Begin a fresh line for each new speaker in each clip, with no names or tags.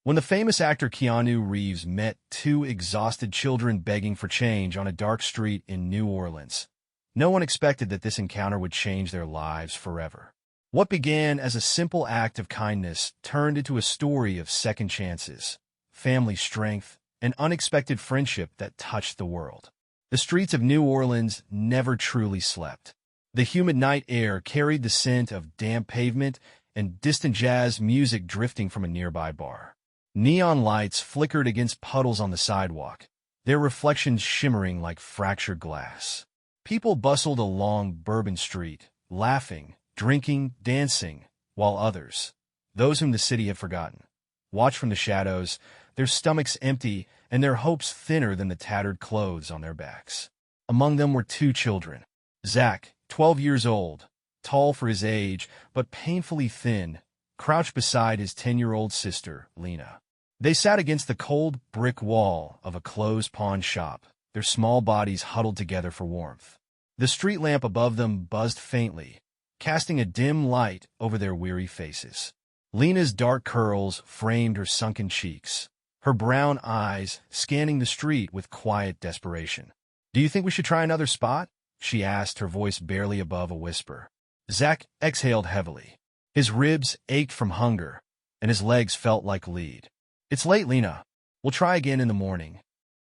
When the famous actor Keanu Reeves met two exhausted children begging for change on a dark street in New Orleans, no one expected that this encounter would change their lives forever. What began as a simple act of kindness turned into a story of second chances, family strength, and unexpected friendship that touched the world. The streets of New Orleans never truly slept. The humid night air carried the scent of damp pavement and distant jazz music drifting from a nearby bar. Neon lights flickered against puddles on the sidewalk, their reflections shimmering like fractured glass. People bustled along Bourbon Street, laughing, drinking, dancing, while others, those whom the city had forgotten, watched from the shadows, their stomachs empty and their hopes thinner than the tattered clothes on their backs. Among them were two children. Zach, 12 years old, tall for his age, but painfully thin, crouched beside his 10-year-old sister, Lena. They sat against the cold brick wall of a closed pawn shop, their small bodies huddled together for warmth. The street lamp above them buzzed faintly, casting a dim light over their weary faces. Lena's dark curls framed her sunken cheeks, her brown eyes scanning the street with quiet desperation. "Do you think we should try another spot?" she asked, her voice barely above a whisper. Zach exhaled heavily. His ribs ached from hunger, and his legs felt like lead. "It's late, Lena. We'll try again in the morning."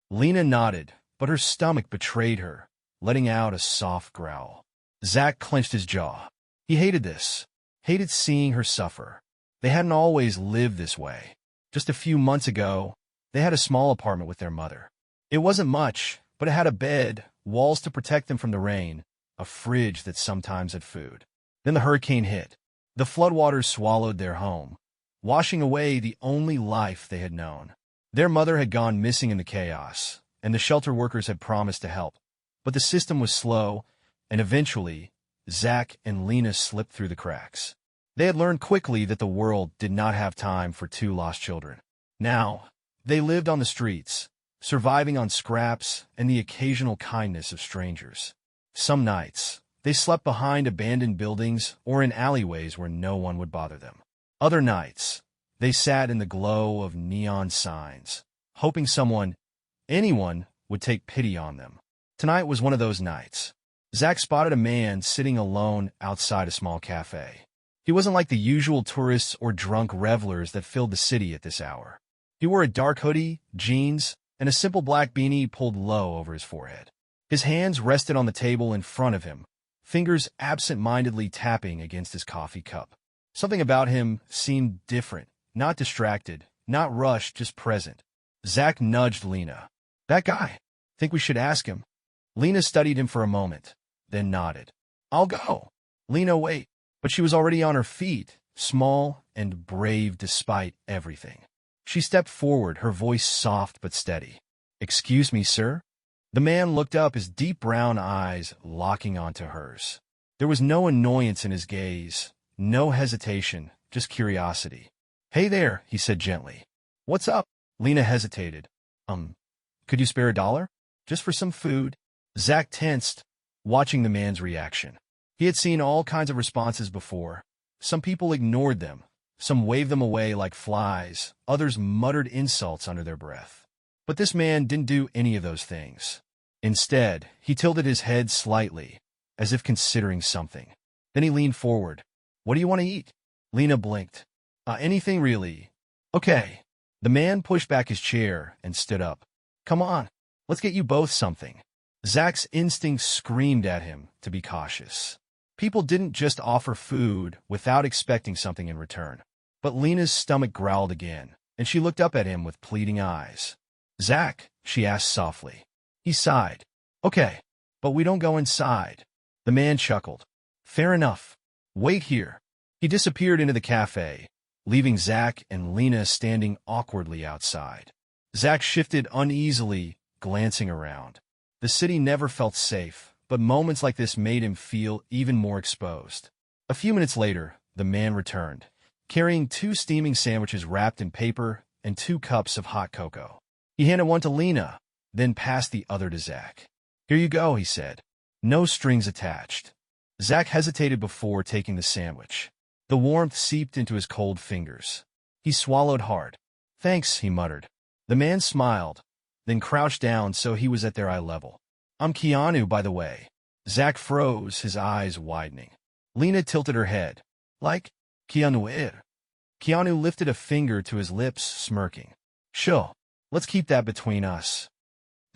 Lena nodded, but her stomach betrayed her, letting out a soft growl. Zach clenched his jaw. He hated this, hated seeing her suffer. They hadn't always lived this way. Just a few months ago, they had a small apartment with their mother. It wasn't much, but it had a bed, walls to protect them from the rain, a fridge that sometimes had food. Then the hurricane hit. The floodwaters swallowed their home, washing away the only life they had known. Their mother had gone missing in the chaos, and the shelter workers had promised to help. But the system was slow, and eventually, Zach and Lena slipped through the cracks. They had learned quickly that the world did not have time for two lost children. Now, they lived on the streets, surviving on scraps and the occasional kindness of strangers. Some nights, they slept behind abandoned buildings or in alleyways where no one would bother them. Other nights, they sat in the glow of neon signs, hoping anyone, would take pity on them. Tonight was one of those nights. Zach spotted a man sitting alone outside a small cafe. He wasn't like the usual tourists or drunk revelers that filled the city at this hour. He wore a dark hoodie, jeans, and a simple black beanie pulled low over his forehead. His hands rested on the table in front of him, fingers absent-mindedly tapping against his coffee cup. Something about him seemed different, not distracted, not rushed, just present. Zach nudged Lena. "That guy. Think we should ask him?" Lena studied him for a moment, then nodded. "I'll go." Lena wait, but she was already on her feet, small and brave despite everything. She stepped forward, her voice soft but steady. "Excuse me, sir?" The man looked up, his deep brown eyes locking onto hers. There was no annoyance in his gaze, no hesitation, just curiosity. "Hey there," he said gently. "What's up?" Lena hesitated. Could you spare $1? Just for some food?" Zach tensed, watching the man's reaction. He had seen all kinds of responses before. Some people ignored them, some waved them away like flies, others muttered insults under their breath. But this man didn't do any of those things. Instead, he tilted his head slightly, as if considering something. Then he leaned forward. "What do you want to eat?" Lena blinked. Anything really." "Okay." The man pushed back his chair and stood up. "Come on, let's get you both something." Zach's instincts screamed at him to be cautious. People didn't just offer food without expecting something in return. But Lena's stomach growled again, and she looked up at him with pleading eyes. "Zach," she asked softly. He sighed. "Okay, but we don't go inside." The man chuckled. "Fair enough. Wait here." He disappeared into the cafe, leaving Zach and Lena standing awkwardly outside. Zach shifted uneasily, glancing around. The city never felt safe, but moments like this made him feel even more exposed. A few minutes later, the man returned, carrying 2 steaming sandwiches wrapped in paper and 2 cups of hot cocoa. He handed one to Lena, then passed the other to Zach. "Here you go," he said. No strings attached. Zach hesitated before taking the sandwich. The warmth seeped into his cold fingers. He swallowed hard. Thanks, he muttered. The man smiled, then crouched down so he was at their eye level. I'm Keanu, by the way. Zach froze, his eyes widening. Lena tilted her head. Like Keanu. Keanu lifted a finger to his lips, smirking. Sure, let's keep that between us.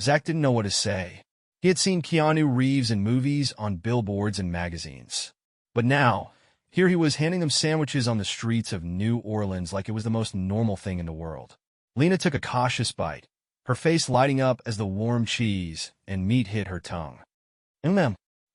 Zach didn't know what to say. He had seen Keanu Reeves in movies, on billboards and magazines. But now, here he was handing them sandwiches on the streets of New Orleans like it was the most normal thing in the world. Lena took a cautious bite, her face lighting up as the warm cheese and meat hit her tongue.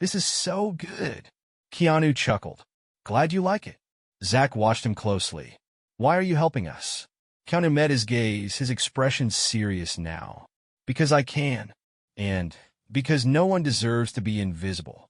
This is so good. Keanu chuckled. Glad you like it. Zach watched him closely. Why are you helping us? Keanu met his gaze, his expression serious now. Because I can. And because no one deserves to be invisible.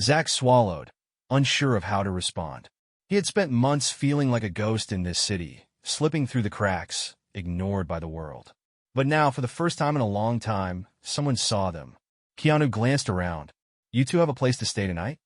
Zach swallowed, unsure of how to respond. He had spent months feeling like a ghost in this city, slipping through the cracks, ignored by the world. But now, for the first time in a long time, someone saw them. Keanu glanced around. You two have a place to stay tonight?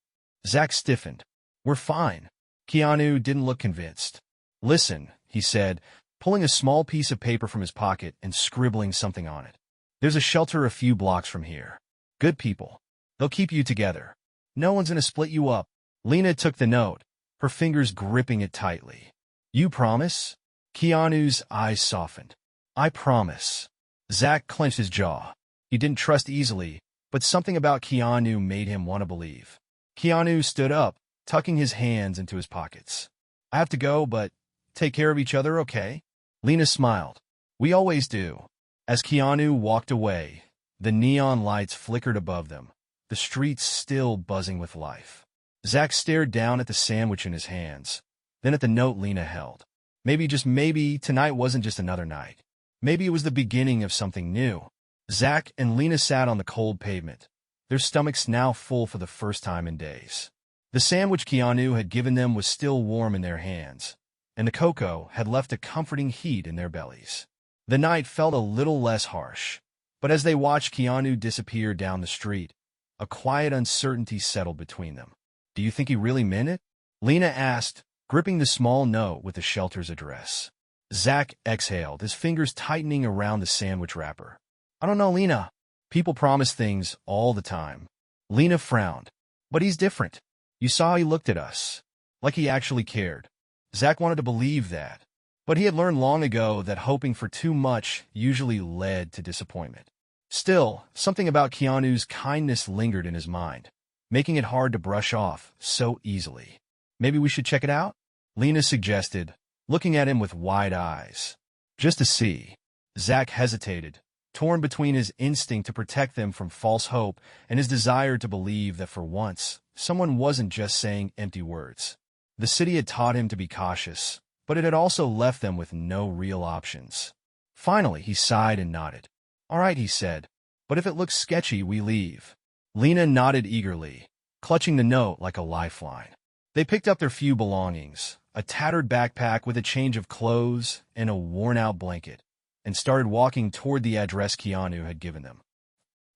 Zach stiffened. We're fine. Keanu didn't look convinced. Listen, he said, pulling a small piece of paper from his pocket and scribbling something on it. There's a shelter a few blocks from here. Good people. They'll keep you together. No one's gonna split you up. Lena took the note, her fingers gripping it tightly. You promise? Keanu's eyes softened. I promise. Zach clenched his jaw. He didn't trust easily, but something about Keanu made him want to believe. Keanu stood up, tucking his hands into his pockets. I have to go, but take care of each other, okay? Lena smiled. We always do. As Keanu walked away, the neon lights flickered above them, the streets still buzzing with life. Zach stared down at the sandwich in his hands, then at the note Lena held. Maybe, just maybe, tonight wasn't just another night. Maybe it was the beginning of something new. Zach and Lena sat on the cold pavement, their stomachs now full for the first time in days. The sandwich Keanu had given them was still warm in their hands, and the cocoa had left a comforting heat in their bellies. The night felt a little less harsh, but as they watched Keanu disappear down the street, a quiet uncertainty settled between them. Do you think he really meant it? Lena asked, gripping the small note with the shelter's address. Zach exhaled, his fingers tightening around the sandwich wrapper. I don't know, Lena. People promise things all the time. Lena frowned. But he's different. You saw how he looked at us. Like he actually cared. Zach wanted to believe that. But he had learned long ago that hoping for too much usually led to disappointment. Still, something about Keanu's kindness lingered in his mind, making it hard to brush off so easily. Maybe we should check it out? Lena suggested, looking at him with wide eyes. Just to see. Zach hesitated, torn between his instinct to protect them from false hope and his desire to believe that for once, someone wasn't just saying empty words. The city had taught him to be cautious, but it had also left them with no real options. Finally, he sighed and nodded. All right, he said, but if it looks sketchy, we leave. Lena nodded eagerly, clutching the note like a lifeline. They picked up their few belongings, a tattered backpack with a change of clothes and a worn-out blanket, and started walking toward the address Keanu had given them.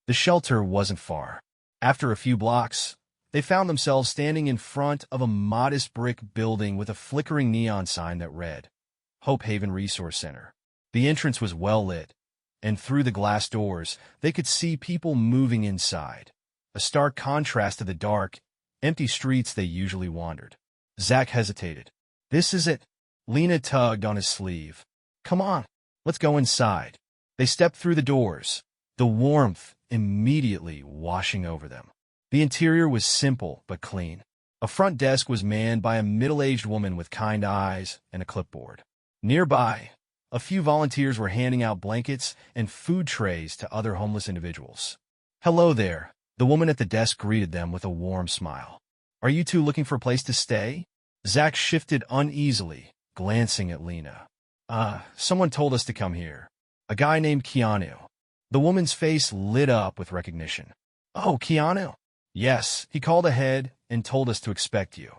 The shelter wasn't far. After a few blocks, they found themselves standing in front of a modest brick building with a flickering neon sign that read, Hope Haven Resource Center. The entrance was well lit, and through the glass doors, they could see people moving inside, a stark contrast to the dark, empty streets they usually wandered. Zach hesitated. This is it. Lena tugged on his sleeve. Come on, let's go inside. They stepped through the doors, the warmth immediately washing over them. The interior was simple but clean. A front desk was manned by a middle-aged woman with kind eyes and a clipboard. Nearby, a few volunteers were handing out blankets and food trays to other homeless individuals. Hello there, the woman at the desk greeted them with a warm smile. Are you two looking for a place to stay? Zach shifted uneasily, glancing at Lena. Someone told us to come here. A guy named Keanu. The woman's face lit up with recognition. Oh, Keanu? Yes, he called ahead and told us to expect you.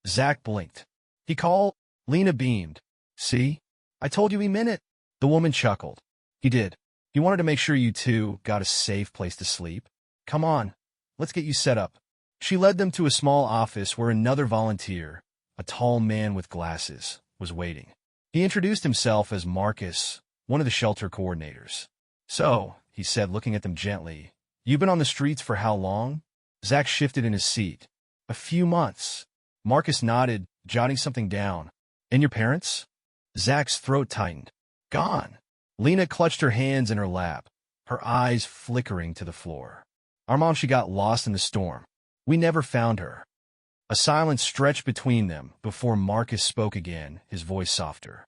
Zach blinked. He called? Lena beamed. See? I told you he meant it. The woman chuckled. He did. He wanted to make sure you two got a safe place to sleep. Come on, let's get you set up. She led them to a small office where another volunteer, a tall man with glasses, was waiting. He introduced himself as Marcus, one of the shelter coordinators. "So," he said, looking at them gently, "you've been on the streets for how long?" Zach shifted in his seat. "A few months." Marcus nodded, jotting something down. "And your parents?" Zach's throat tightened. "Gone." Lena clutched her hands in her lap, her eyes flickering to the floor. "Our mom, she got lost in the storm. We never found her." A silence stretched between them before Marcus spoke again, his voice softer.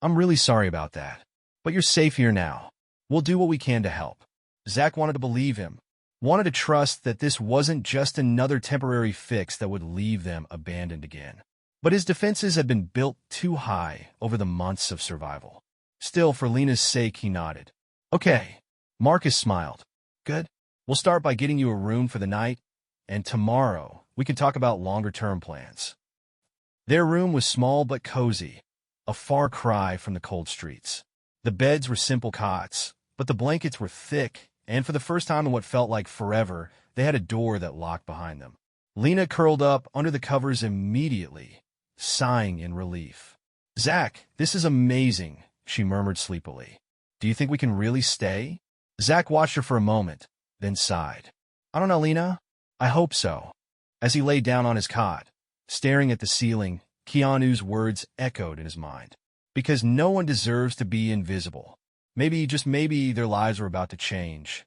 "I'm really sorry about that. But you're safe here now. We'll do what we can to help." Zach wanted to believe him, wanted to trust that this wasn't just another temporary fix that would leave them abandoned again. But his defenses had been built too high over the months of survival. Still, for Lena's sake, he nodded. "Okay." Marcus smiled. "Good. We'll start by getting you a room for the night, and tomorrow we can talk about longer-term plans." Their room was small but cozy, a far cry from the cold streets. The beds were simple cots, but the blankets were thick, and for the first time in what felt like forever, they had a door that locked behind them. Lena curled up under the covers immediately, sighing in relief. "Zach, this is amazing," she murmured sleepily. "Do you think we can really stay?" Zach watched her for a moment, then sighed. "I don't know, Lena. I hope so." As he lay down on his cot, staring at the ceiling, Keanu's words echoed in his mind. Because no one deserves to be invisible. Maybe, just maybe, their lives were about to change.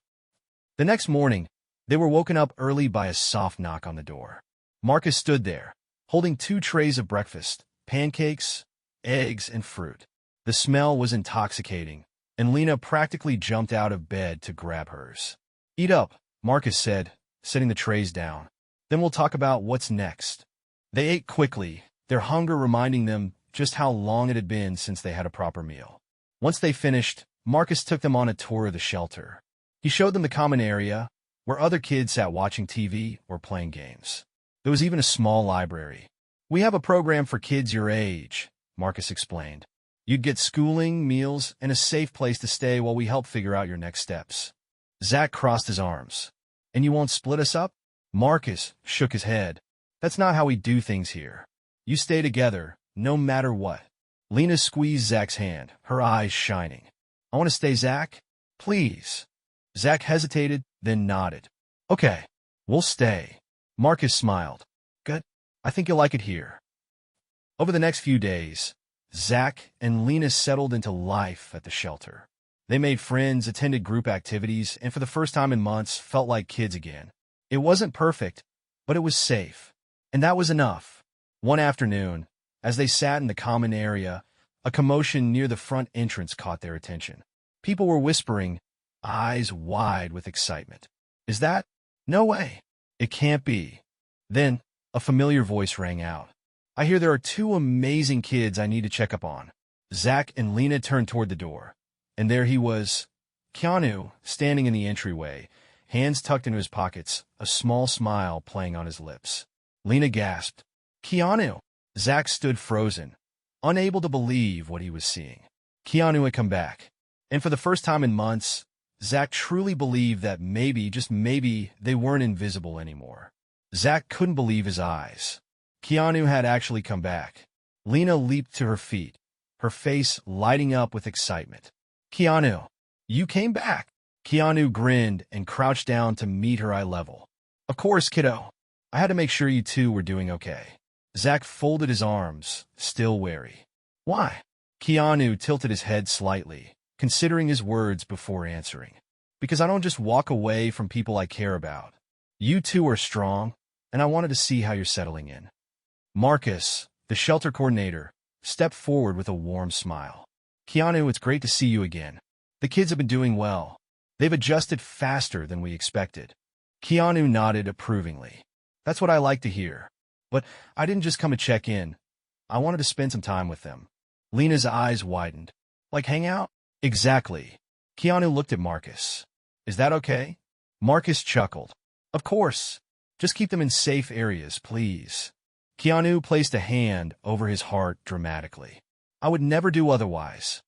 The next morning, they were woken up early by a soft knock on the door. Marcus stood there, holding 2 trays of breakfast, pancakes, eggs, and fruit. The smell was intoxicating, and Lena practically jumped out of bed to grab hers. "Eat up," Marcus said, setting the trays down. "Then we'll talk about what's next." They ate quickly, their hunger reminding them just how long it had been since they had a proper meal. Once they finished, Marcus took them on a tour of the shelter. He showed them the common area, where other kids sat watching TV or playing games. There was even a small library. "We have a program for kids your age," Marcus explained. "You'd get schooling, meals, and a safe place to stay while we help figure out your next steps." Zach crossed his arms. "And you won't split us up?" Marcus shook his head. "That's not how we do things here. You stay together, no matter what." Lena squeezed Zach's hand, her eyes shining. "I want to stay, Zach. Please." Zach hesitated, then nodded. "Okay, we'll stay." Marcus smiled. "Good. I think you'll like it here." Over the next few days, Zach and Lena settled into life at the shelter. They made friends, attended group activities, and for the first time in months, felt like kids again. It wasn't perfect, but it was safe. And that was enough. One afternoon, as they sat in the common area, a commotion near the front entrance caught their attention. People were whispering, eyes wide with excitement. "Is that? No way. It can't be." Then, a familiar voice rang out. "I hear there are 2 amazing kids I need to check up on." Zach and Lena turned toward the door, and there he was, Keanu, standing in the entryway, hands tucked into his pockets, a small smile playing on his lips. Lena gasped, "Keanu!" Zach stood frozen, unable to believe what he was seeing. Keanu had come back, and for the first time in months, Zach truly believed that maybe, just maybe, they weren't invisible anymore. Zach couldn't believe his eyes. Keanu had actually come back. Lena leaped to her feet, her face lighting up with excitement. "Keanu, you came back!" Keanu grinned and crouched down to meet her eye level. "Of course, kiddo. I had to make sure you 2 were doing okay." Zach folded his arms, still wary. "Why?" Keanu tilted his head slightly, considering his words before answering. "Because I don't just walk away from people I care about. You 2 are strong, and I wanted to see how you're settling in." Marcus, the shelter coordinator, stepped forward with a warm smile. "Keanu, it's great to see you again. The kids have been doing well. They've adjusted faster than we expected." Keanu nodded approvingly. "That's what I like to hear. But I didn't just come to check in. I wanted to spend some time with them." Lena's eyes widened. "Like hang out?" "Exactly." Keanu looked at Marcus. "Is that okay?" Marcus chuckled. "Of course. Just keep them in safe areas, please." Keanu placed a hand over his heart dramatically. "I would never do otherwise."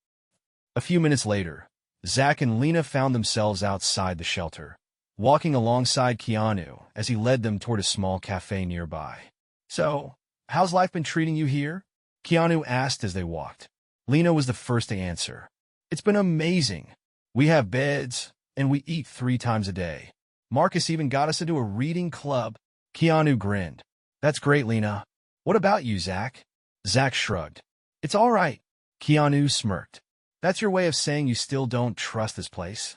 A few minutes later, Zach and Lena found themselves outside the shelter, walking alongside Keanu as he led them toward a small cafe nearby. "So, how's life been treating you here?" Keanu asked as they walked. Lena was the first to answer. It's been amazing. We have beds, and we eat 3 times a day. Marcus even got us into a reading club. Keanu grinned. That's great, Lena. What about you, Zach? Zach shrugged. It's all right. Keanu smirked. That's your way of saying you still don't trust this place?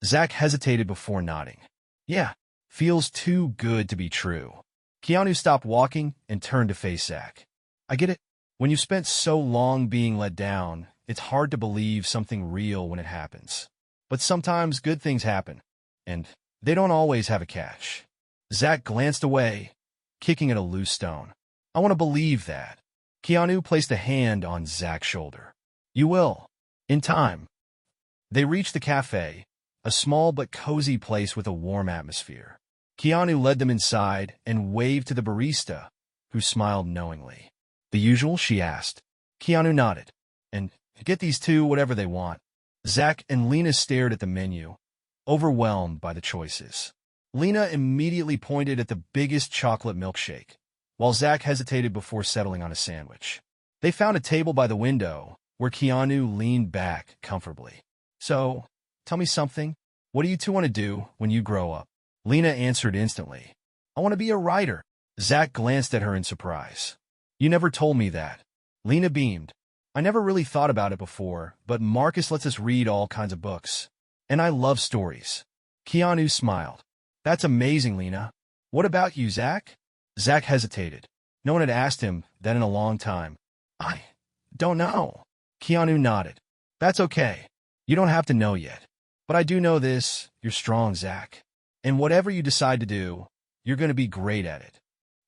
Zach hesitated before nodding. Yeah, feels too good to be true. Keanu stopped walking and turned to face Zach. I get it. When you spent so long being let down, it's hard to believe something real when it happens. But sometimes good things happen, and they don't always have a catch. Zach glanced away, kicking at a loose stone. I want to believe that. Keanu placed a hand on Zach's shoulder. You will. In time. They reached the cafe, a small but cozy place with a warm atmosphere. Keanu led them inside and waved to the barista, who smiled knowingly. The usual, she asked. Keanu nodded. And get these two whatever they want. Zach and Lena stared at the menu, overwhelmed by the choices. Lena immediately pointed at the biggest chocolate milkshake, while Zach hesitated before settling on a sandwich. They found a table by the window, where Keanu leaned back comfortably. So, tell me something. What do you two want to do when you grow up? Lena answered instantly. I want to be a writer. Zach glanced at her in surprise. You never told me that. Lena beamed. I never really thought about it before, but Marcus lets us read all kinds of books. And I love stories. Keanu smiled. That's amazing, Lena. What about you, Zach? Zach hesitated. No one had asked him that in a long time. I don't know. Keanu nodded. That's okay. You don't have to know yet. But I do know this. You're strong, Zach. And whatever you decide to do, you're going to be great at it.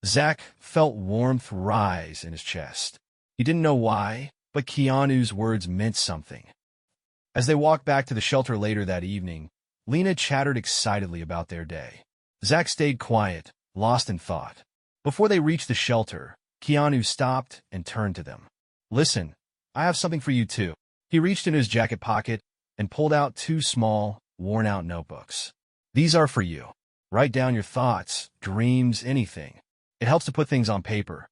Zach felt warmth rise in his chest. He didn't know why, but Keanu's words meant something. As they walked back to the shelter later that evening, Lena chattered excitedly about their day. Zach stayed quiet, lost in thought. Before they reached the shelter, Keanu stopped and turned to them. Listen, I have something for you too. He reached in his jacket pocket and pulled out 2 small, worn-out notebooks. These are for you. Write down your thoughts, dreams, anything. It helps to put things on paper.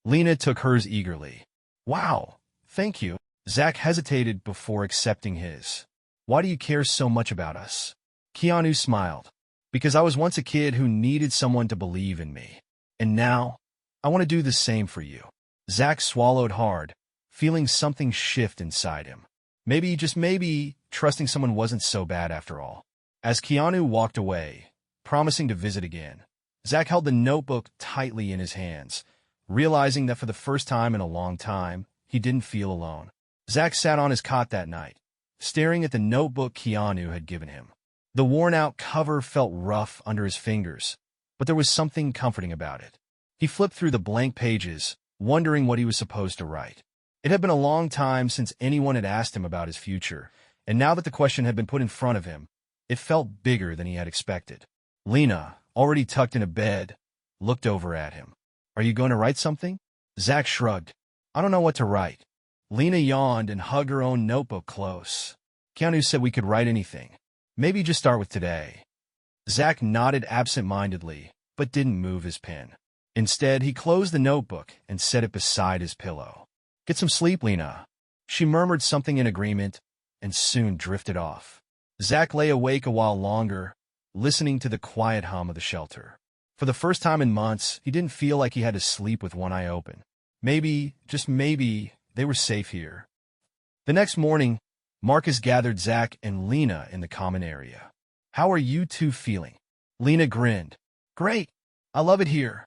Lena took hers eagerly. Wow, thank you. Zach hesitated before accepting his. Why do you care so much about us? Keanu smiled. Because I was once a kid who needed someone to believe in me. And now, I want to do the same for you. Zach swallowed hard, feeling something shift inside him. Maybe, just maybe, trusting someone wasn't so bad after all. As Keanu walked away, promising to visit again, Zach held the notebook tightly in his hands, realizing that for the first time in a long time, he didn't feel alone. Zach sat on his cot that night, staring at the notebook Keanu had given him. The worn-out cover felt rough under his fingers, but there was something comforting about it. He flipped through the blank pages, wondering what he was supposed to write. It had been a long time since anyone had asked him about his future, and now that the question had been put in front of him, it felt bigger than he had expected. Lena, already tucked in a bed, looked over at him. Are you going to write something? Zach shrugged. I don't know what to write. Lena yawned and hugged her own notebook close. Keanu said we could write anything. Maybe just start with today. Zach nodded absent-mindedly, but didn't move his pen. Instead, he closed the notebook and set it beside his pillow. Get some sleep, Lena. She murmured something in agreement and soon drifted off. Zach lay awake a while longer, listening to the quiet hum of the shelter. For the first time in months, he didn't feel like he had to sleep with one eye open. Maybe, just maybe, they were safe here. The next morning, Marcus gathered Zach and Lena in the common area. How are you two feeling? Lena grinned. Great. I love it here.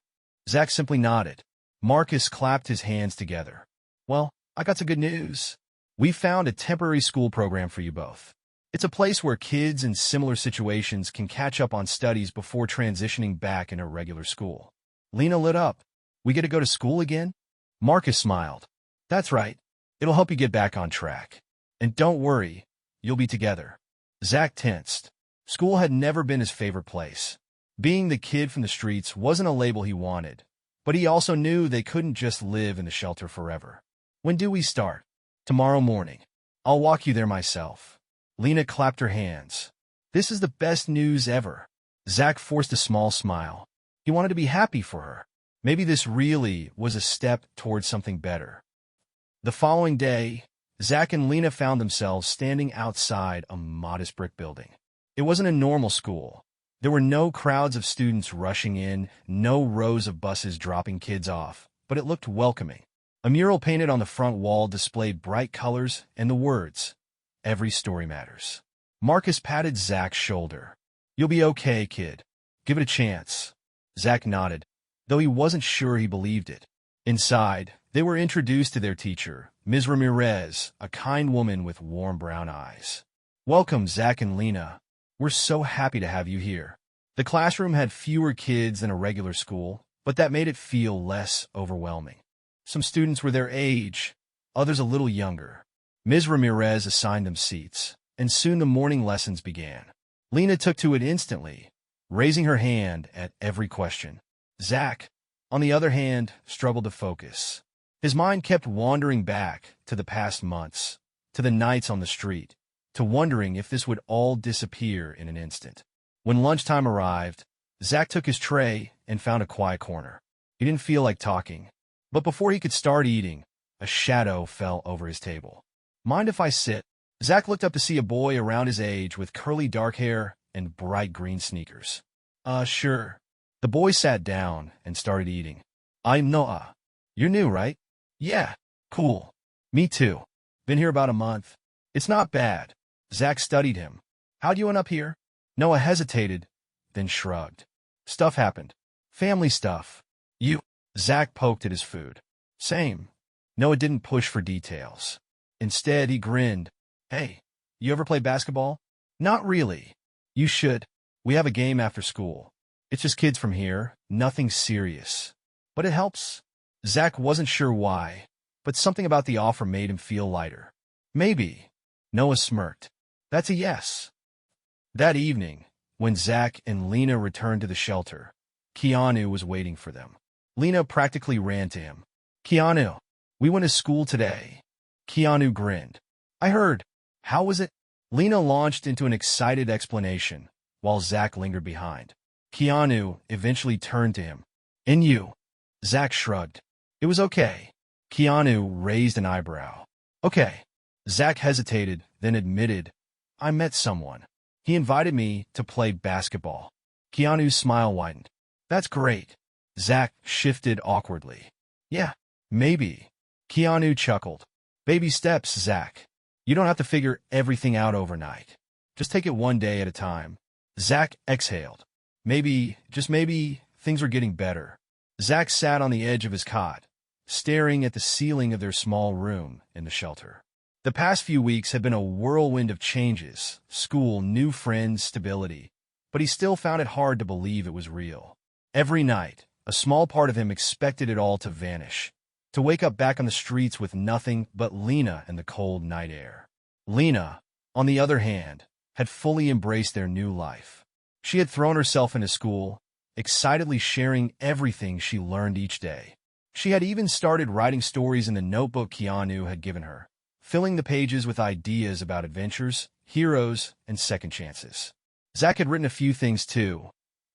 Zach simply nodded. Marcus clapped his hands together. Well, I got some good news. We found a temporary school program for you both. It's a place where kids in similar situations can catch up on studies before transitioning back into regular school. Lena lit up. We get to go to school again? Marcus smiled. That's right. It'll help you get back on track. And don't worry, you'll be together. Zach tensed. School had never been his favorite place. Being the kid from the streets wasn't a label he wanted, but he also knew they couldn't just live in the shelter forever. When do we start? Tomorrow morning. I'll walk you there myself. Lena clapped her hands. This is the best news ever. Zach forced a small smile. He wanted to be happy for her. Maybe this really was a step towards something better. The following day, Zach and Lena found themselves standing outside a modest brick building. It wasn't a normal school. There were no crowds of students rushing in, no rows of buses dropping kids off, but it looked welcoming. A mural painted on the front wall displayed bright colors and the words, "Every story matters." Marcus patted Zach's shoulder. "You'll be okay, kid. Give it a chance." Zach nodded, though he wasn't sure he believed it. Inside, they were introduced to their teacher, Ms. Ramirez, a kind woman with warm brown eyes. "Welcome, Zach and Lena. We're so happy to have you here." The classroom had fewer kids than a regular school, but that made it feel less overwhelming. Some students were their age, others a little younger. Ms. Ramirez assigned them seats, and soon the morning lessons began. Lena took to it instantly, raising her hand at every question. Zach, on the other hand, struggled to focus. His mind kept wandering back to the past months, to the nights on the street, to wondering if this would all disappear in an instant. When lunchtime arrived, Zach took his tray and found a quiet corner. He didn't feel like talking, but before he could start eating, a shadow fell over his table. "Mind if I sit?" Zach looked up to see a boy around his age with curly dark hair and bright green sneakers. Sure." The boy sat down and started eating. "I'm Noah. You're new, right?" "Yeah, cool. Me too. Been here about a month." "It's not bad." Zach studied him. "How'd you end up here?" Noah hesitated, then shrugged. "Stuff happened. Family stuff." "You?" Zach poked at his food. "Same." Noah didn't push for details. Instead, he grinned. "Hey, you ever play basketball?" "Not really." "You should. We have a game after school. It's just kids from here, nothing serious. But it helps." Zach wasn't sure why, but something about the offer made him feel lighter. "Maybe." Noah smirked. "That's a yes." That evening, when Zach and Lena returned to the shelter, Keanu was waiting for them. Lena practically ran to him. "Keanu, we went to school today." Keanu grinned. "I heard. How was it?" Lena launched into an excited explanation, while Zach lingered behind. Keanu eventually turned to him. "And you?" Zach shrugged. "It was okay." Keanu raised an eyebrow. "Okay." Zach hesitated, then admitted, "I met someone. He invited me to play basketball." Keanu's smile widened. "That's great." Zach shifted awkwardly. "Yeah, maybe." Keanu chuckled. "Baby steps, Zach. You don't have to figure everything out overnight. Just take it one day at a time." Zach exhaled. Maybe, just maybe, things were getting better. Zach sat on the edge of his cot, staring at the ceiling of their small room in the shelter. The past few weeks had been a whirlwind of changes, school, new friends, stability, but he still found it hard to believe it was real. Every night, a small part of him expected it all to vanish, to wake up back on the streets with nothing but Lena and the cold night air. Lena, on the other hand, had fully embraced their new life. She had thrown herself into school, excitedly sharing everything she learned each day. She had even started writing stories in the notebook Keanu had given her, filling the pages with ideas about adventures, heroes, and second chances. Zach had written a few things too,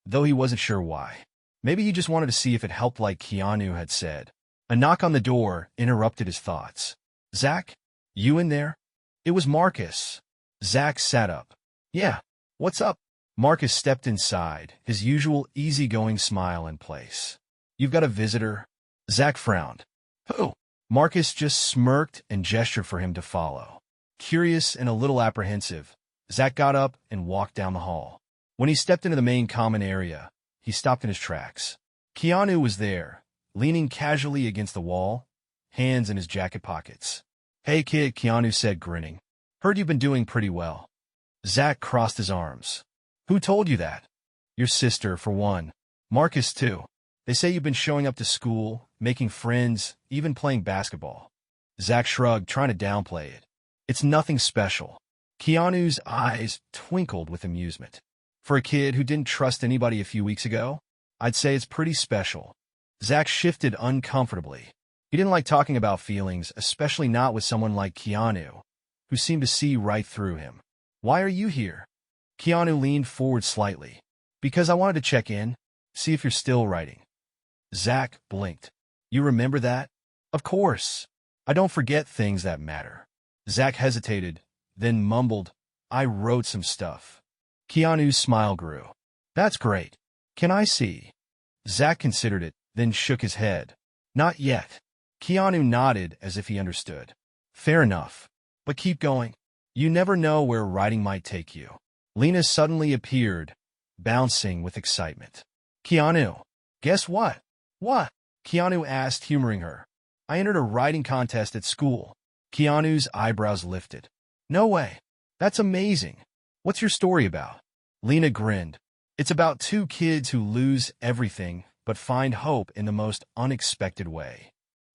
though he wasn't sure why. Maybe he just wanted to see if it helped like Keanu had said. A knock on the door interrupted his thoughts. "Zach? You in there?" It was Marcus. Zach sat up. "Yeah, what's up?" Marcus stepped inside, his usual easygoing smile in place. "You've got a visitor?" Zach frowned. "Who?" Marcus just smirked and gestured for him to follow. Curious and a little apprehensive, Zach got up and walked down the hall. When he stepped into the main common area, he stopped in his tracks. Keanu was there, leaning casually against the wall, hands in his jacket pockets. "Hey kid," Keanu said, grinning. "Heard you've been doing pretty well." Zach crossed his arms. "Who told you that?" "Your sister, for one. Marcus, too. They say you've been showing up to school, making friends, even playing basketball." Zach shrugged, trying to downplay it. "It's nothing special." Keanu's eyes twinkled with amusement. "For a kid who didn't trust anybody a few weeks ago, I'd say it's pretty special." Zach shifted uncomfortably. He didn't like talking about feelings, especially not with someone like Keanu, who seemed to see right through him. "Why are you here?" Keanu leaned forward slightly. "Because I wanted to check in, see if you're still writing." Zach blinked. "You remember that?" "Of course. I don't forget things that matter." Zach hesitated, then mumbled, I wrote some stuff. Keanu's smile grew. That's great. Can I see? Zach considered it, then shook his head. Not yet. Keanu nodded as if he understood. Fair enough. But keep going. You never know where writing might take you. Lena suddenly appeared, bouncing with excitement. Keanu, guess what? What? Keanu asked, humoring her. I entered a writing contest at school. Keanu's eyebrows lifted. No way. That's amazing. What's your story about? Lena grinned. It's about two kids who lose everything but find hope in the most unexpected way.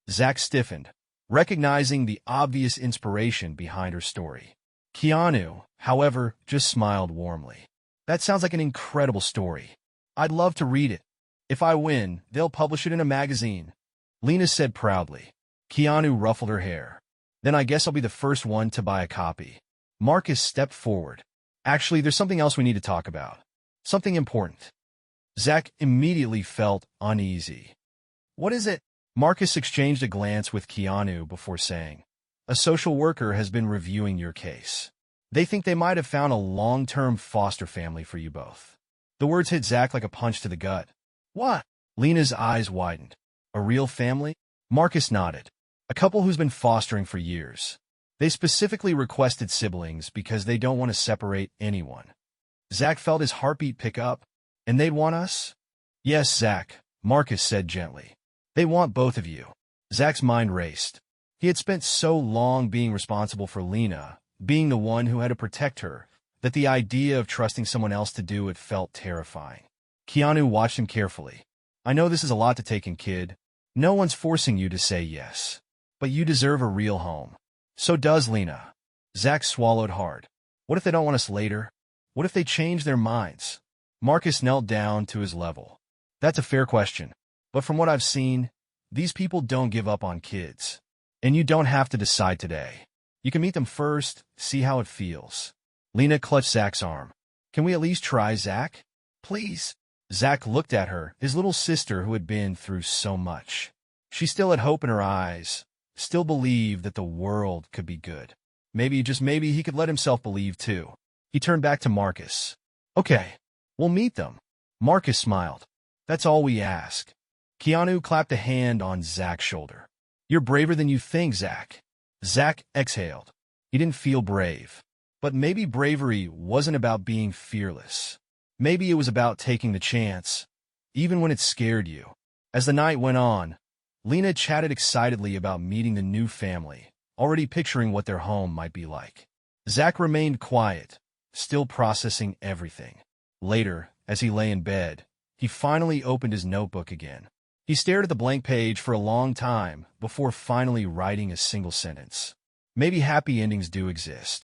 Zach stiffened, recognizing the obvious inspiration behind her story. Keanu, however, just smiled warmly. That sounds like an incredible story. I'd love to read it. If I win, they'll publish it in a magazine. Lena said proudly. Keanu ruffled her hair. Then I guess I'll be the first one to buy a copy. Marcus stepped forward. Actually, there's something else we need to talk about. Something important. Zach immediately felt uneasy. What is it? Marcus exchanged a glance with Keanu before saying, a social worker has been reviewing your case. They think they might have found a long-term foster family for you both. The words hit Zach like a punch to the gut. What? Lena's eyes widened. A real family? Marcus nodded. A couple who's been fostering for years. They specifically requested siblings because they don't want to separate anyone. Zach felt his heartbeat pick up. And they'd want us? Yes, Zach, Marcus said gently. They want both of you. Zach's mind raced. He had spent so long being responsible for Lena, being the one who had to protect her, that the idea of trusting someone else to do it felt terrifying. Keanu watched him carefully. I know this is a lot to take in, kid. No one's forcing you to say yes. But you deserve a real home. So does Lena. Zach swallowed hard. What if they don't want us later? What if they change their minds? Marcus knelt down to his level. That's a fair question. But from what I've seen, these people don't give up on kids. And you don't have to decide today. You can meet them first, see how it feels. Lena clutched Zach's arm. Can we at least try, Zach? Please. Zach looked at her, his little sister who had been through so much. She still had hope in her eyes, still believed that the world could be good. Maybe, just maybe, he could let himself believe too. He turned back to Marcus. Okay, we'll meet them. Marcus smiled. That's all we ask. Keanu clapped a hand on Zach's shoulder. You're braver than you think, Zach. Zach exhaled. He didn't feel brave. But maybe bravery wasn't about being fearless. Maybe it was about taking the chance, even when it scared you. As the night went on, Lena chatted excitedly about meeting the new family, already picturing what their home might be like. Zach remained quiet, still processing everything. Later, as he lay in bed, he finally opened his notebook again. He stared at the blank page for a long time before finally writing a single sentence. Maybe happy endings do exist.